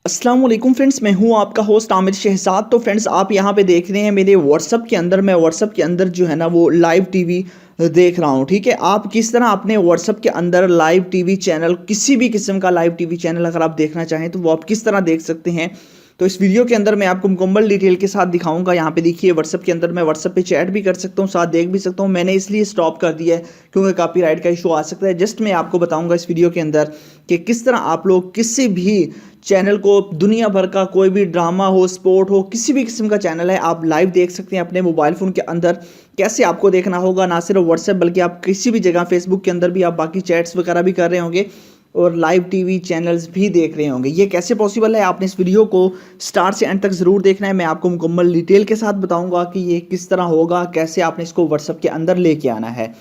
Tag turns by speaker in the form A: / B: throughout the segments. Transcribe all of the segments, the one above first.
A: अस्सलाम वालेकुम फ्रेंड्स, मैं हूं आपका होस्ट आमिर शहजाद। तो फ्रेंड्स, आप यहां पे देख रहे हैं मेरे व्हाट्सअप के अंदर, मैं व्हाट्सअप के अंदर जो है ना वो लाइव टीवी देख रहा हूं। ठीक है, आप किस तरह अपने व्हाट्सअप के अंदर लाइव टीवी चैनल, किसी भी किस्म का लाइव टीवी चैनल अगर आप देखना चाहें तो वो आप किस तरह देख सकते हैं, तो इस वीडियो के अंदर मैं आपको मुकम्मल डिटेल के साथ दिखाऊंगा। यहाँ पे देखिए, व्हाट्सअप के अंदर मैं व्हाट्सअप पे चैट भी कर सकता हूँ, साथ देख भी सकता हूँ। मैंने इसलिए स्टॉप कर दिया है क्योंकि कॉपीराइट का इशू आ सकता है। जस्ट मैं आपको बताऊंगा इस वीडियो के अंदर कि किस तरह आप लोग किसी भी चैनल को, दुनिया भर का कोई भी ड्रामा हो, स्पोर्ट हो, किसी भी किस्म का चैनल है, आप लाइव देख सकते हैं अपने मोबाइल फ़ोन के अंदर। कैसे आपको देखना होगा, ना सिर्फ व्हाट्सएप बल्कि आप किसी भी जगह, फेसबुक के अंदर भी आप बाकी चैट्स वगैरह भी कर रहे होंगे और लाइव टीवी चैनल्स भी देख रहे होंगे। ये कैसे पॉसिबल है, आपने इस वीडियो को स्टार्ट से एंड तक ज़रूर देखना है। मैं आपको मुकम्मल डिटेल के साथ बताऊंगा कि ये किस तरह होगा, कैसे आपने इसको व्हाट्सएप के अंदर लेके आना है।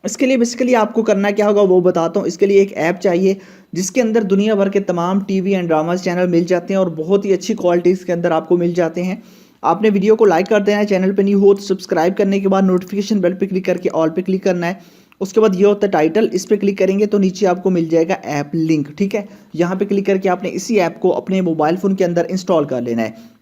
A: इसके लिए बेसिकली आपको करना क्या होगा वो बताता हूँ। इसके लिए एक ऐप चाहिए जिसके अंदर दुनिया भर के तमाम टीवी एंड ड्रामाज चैनल मिल जाते हैं और बहुत ही अच्छी क्वालिटीज़ के अंदर आपको मिल जाते हैं। आपने वीडियो को लाइक कर देना है, चैनल पे न्यू हो तो सब्सक्राइब करने के बाद नोटिफिकेशन बेल पे क्लिक करके ऑल पे क्लिक करना है। उसके बाद ये होता है टाइटल, इस पर क्लिक करेंगे तो नीचे आपको मिल जाएगा ऐप लिंक। ठीक है, यहाँ पे क्लिक करके आपने इसी ऐप को अपने मोबाइल फ़ोन के अंदर इंस्टॉल कर लेना है।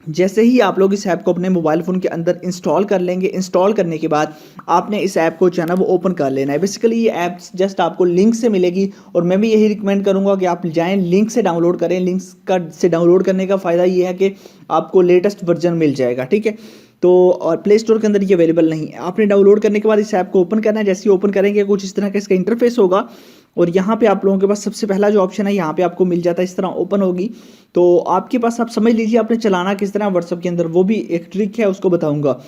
A: जैसे ही आप लोग इस ऐप को अपने मोबाइल फ़ोन के अंदर इंस्टॉल कर लेंगे, इंस्टॉल करने के बाद आपने इस ऐप को जो है ना वो ओपन कर लेना है। बेसिकली ये ऐप जस्ट आपको लिंक से मिलेगी और मैं भी यही रिकमेंड करूंगा कि आप जाएं लिंक से डाउनलोड करें। लिंक्स का से डाउनलोड करने का फ़ायदा ये है कि आपको लेटेस्ट वर्जन मिल जाएगा। ठीक है, तो और प्ले स्टोर के अंदर ये अवेलेबल नहीं है। आपने डाउनलोड करने के बाद इस ऐप को ओपन करना है। जैसे ही ओपन करेंगे कुछ इस तरह का इसका इंटरफेस होगा और यहाँ पे आप लोगों के पास सबसे पहला जो ऑप्शन है यहाँ पे आपको मिल जाता है, इस तरह ओपन होगी तो आपके पास, आप समझ लीजिए आपने चलाना किस तरह व्हाट्सअप के अंदर, वो भी एक ट्रिक है, उसको बताऊंगा।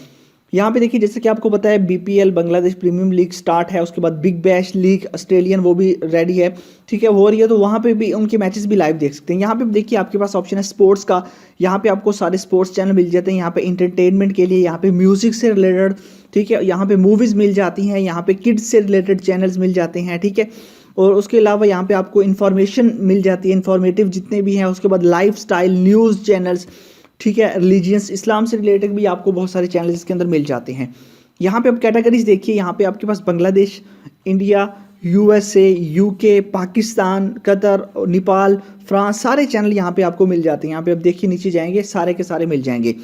A: यहाँ पे देखिए, जैसे कि आपको पता है BPL Bangladesh premium league start है, उसके बाद बिग बैश लीग ऑस्ट्रेलियन वो भी रेडी है। ठीक है, हो रही है, तो वहाँ पे भी उनके मैचेस भी लाइव देख सकते हैं। यहाँ पे देखिए आपके पास ऑप्शन है स्पोर्ट्स का। यहाँ पे आपको सारे स्पोर्ट्स चैनल मिल जाते हैं। यहाँ पे इंटरटेनमेंट के लिए, यहाँ पे म्यूजिक से रिलेटेड, ठीक है, यहाँ पे मूवीज़ मिल जाती हैं, यहाँ पे किड्स से रिलेटेड चैनल्स मिल जाते हैं। ठीक है, और उसके अलावा यहाँ पे आपको इन्फॉर्मेशन मिल जाती है, इन्फॉर्मेटिव जितने भी हैं। उसके बाद लाइफ स्टाइल न्यूज़ चैनल्स, ठीक है, रिलीजियंस, इस्लाम से रिलेटेड भी आपको बहुत सारे चैनल इसके अंदर मिल जाते हैं। यहाँ पे आप कैटेगरीज देखिए, यहाँ पे आपके पास Bangladesh, India, USA, UK, Pakistan, Qatar, Nepal, France, सारे चैनल यहाँ पे आपको मिल जाते हैं। यहाँ पे आप देखिए नीचे जाएंगे, सारे के सारे मिल जाएंगे।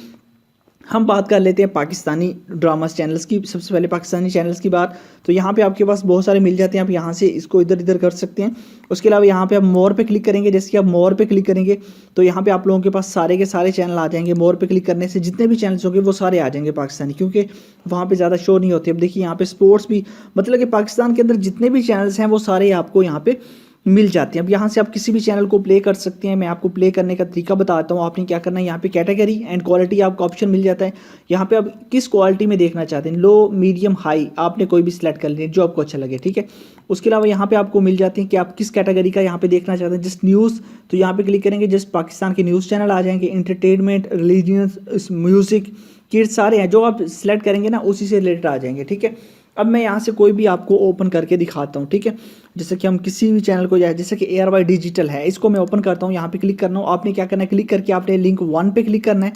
A: हम बात कर लेते हैं पाकिस्तानी ड्रामास चैनल्स की। सबसे पहले पाकिस्तानी चैनल्स की बात, तो यहाँ पे आपके पास बहुत सारे मिल जाते हैं। आप यहाँ से इसको इधर इधर कर सकते हैं। उसके अलावा यहाँ पे आप मोर पे क्लिक करेंगे। जैसे कि आप मोर पे क्लिक करेंगे तो यहाँ पे आप लोगों के पास सारे के सारे चैनल आ जाएंगे। मोर पे क्लिक करने से जितने भी चैनल्स होंगे वो सारे आ जाएंगे पाकिस्तानी, क्योंकि वहाँ पर ज़्यादा शो नहीं होते। अब देखिए यहाँ पे स्पोर्ट्स भी, मतलब कि पाकिस्तान के अंदर जितने भी चैनल्स हैं वो सारे आपको यहाँ पे मिल जाती हैं। अब यहाँ से आप किसी भी चैनल को प्ले कर सकते हैं। मैं आपको प्ले करने का तरीका बताता हूँ। आपने क्या करना है, यहाँ पे कैटेगरी एंड क्वालिटी आपका ऑप्शन मिल जाता है। यहाँ पे आप किस क्वालिटी में देखना चाहते हैं, लो, मीडियम, हाई, आपने कोई भी सिलेक्ट कर लिया जो आपको अच्छा लगे। ठीक है, उसके अलावा यहाँ पे आपको मिल जाते हैं कि आप किस कैटेगरी का यहाँ पे देखना चाहते हैं। जस्ट न्यूज़, तो यहाँ पे क्लिक करेंगे, जस्ट पाकिस्तान के न्यूज़ चैनल आ जाएंगे। इंटरटेनमेंट, रिलीजियस, म्यूजिक, किड्स, सारे हैं, जो आप सिलेक्ट करेंगे ना उसी से रिलेटेड आ जाएंगे। ठीक है, अब मैं यहाँ से कोई भी आपको ओपन करके दिखाता हूँ। ठीक है, जैसे कि हम किसी भी चैनल को जाए, जैसे कि ARY डिजिटल है, इसको मैं ओपन करता हूँ। यहाँ पे क्लिक करना हो, आपने क्या करना है, क्लिक करके आपने लिंक 1 पे क्लिक करना है।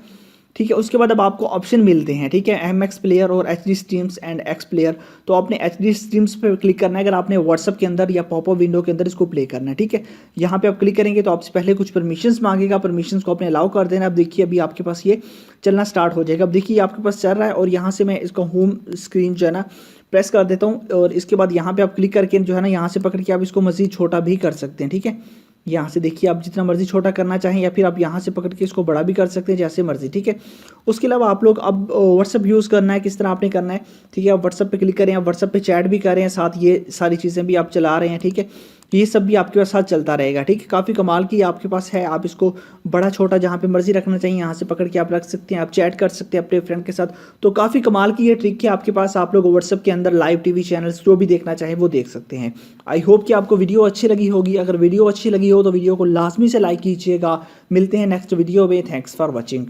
A: ठीक है, उसके बाद अब आपको ऑप्शन मिलते हैं। ठीक है, MX प्लेयर और HD streams and X player, तो आपने HD स्ट्रीम्स पे क्लिक करना है अगर आपने व्हाट्सअप के अंदर या पॉपअप विंडो के अंदर इसको प्ले करना है। ठीक है, यहाँ पे आप क्लिक करेंगे तो आपसे पहले कुछ परमिशंस मांगेगा, परमिशंस को आपने अलाउ कर देना। अब देखिए अभी आपके पास ये चलना स्टार्ट हो जाएगा। अब देखिए आपके पास चल रहा है और यहाँ से मैं इसका होम स्क्रीन जो है ना प्रेस कर देता हूँ और इसके बाद यहाँ पे आप क्लिक करके जो है ना यहाँ से पकड़ के आप इसको मज़ीद छोटा भी कर सकते हैं। ठीक है, यहाँ से देखिए आप जितना मर्जी छोटा करना चाहें या फिर आप यहाँ से पकड़ के इसको बड़ा भी कर सकते हैं जैसे मर्जी। ठीक है, उसके अलावा आप लोग अब व्हाट्सअप यूज़ करना है, किस तरह आपने करना है। ठीक है, आप व्हाट्सअप पे क्लिक करें, आप व्हाट्सअप पे चैट भी करें, साथ ये सारी चीज़ें भी आप चला रहे हैं। ठीक है, ये सब भी आपके पास साथ चलता रहेगा। ठीक है, काफ़ी कमाल की आपके पास है। आप इसको बड़ा छोटा जहाँ पे मर्जी रखना चाहिए यहाँ से पकड़ के आप रख सकते हैं। आप चैट कर सकते हैं अपने फ्रेंड के साथ। तो काफ़ी कमाल की ये ट्रिक है आपके पास। आप लोग व्हाट्सअप के अंदर लाइव टीवी चैनल्स जो भी देखना चाहें वो देख सकते हैं। आई होप कि आपको वीडियो अच्छी लगी होगी। अगर वीडियो अच्छी लगी हो तो वीडियो को लाजमी से लाइक कीजिएगा। मिलते हैं नेक्स्ट वीडियो में। Thanks for watching.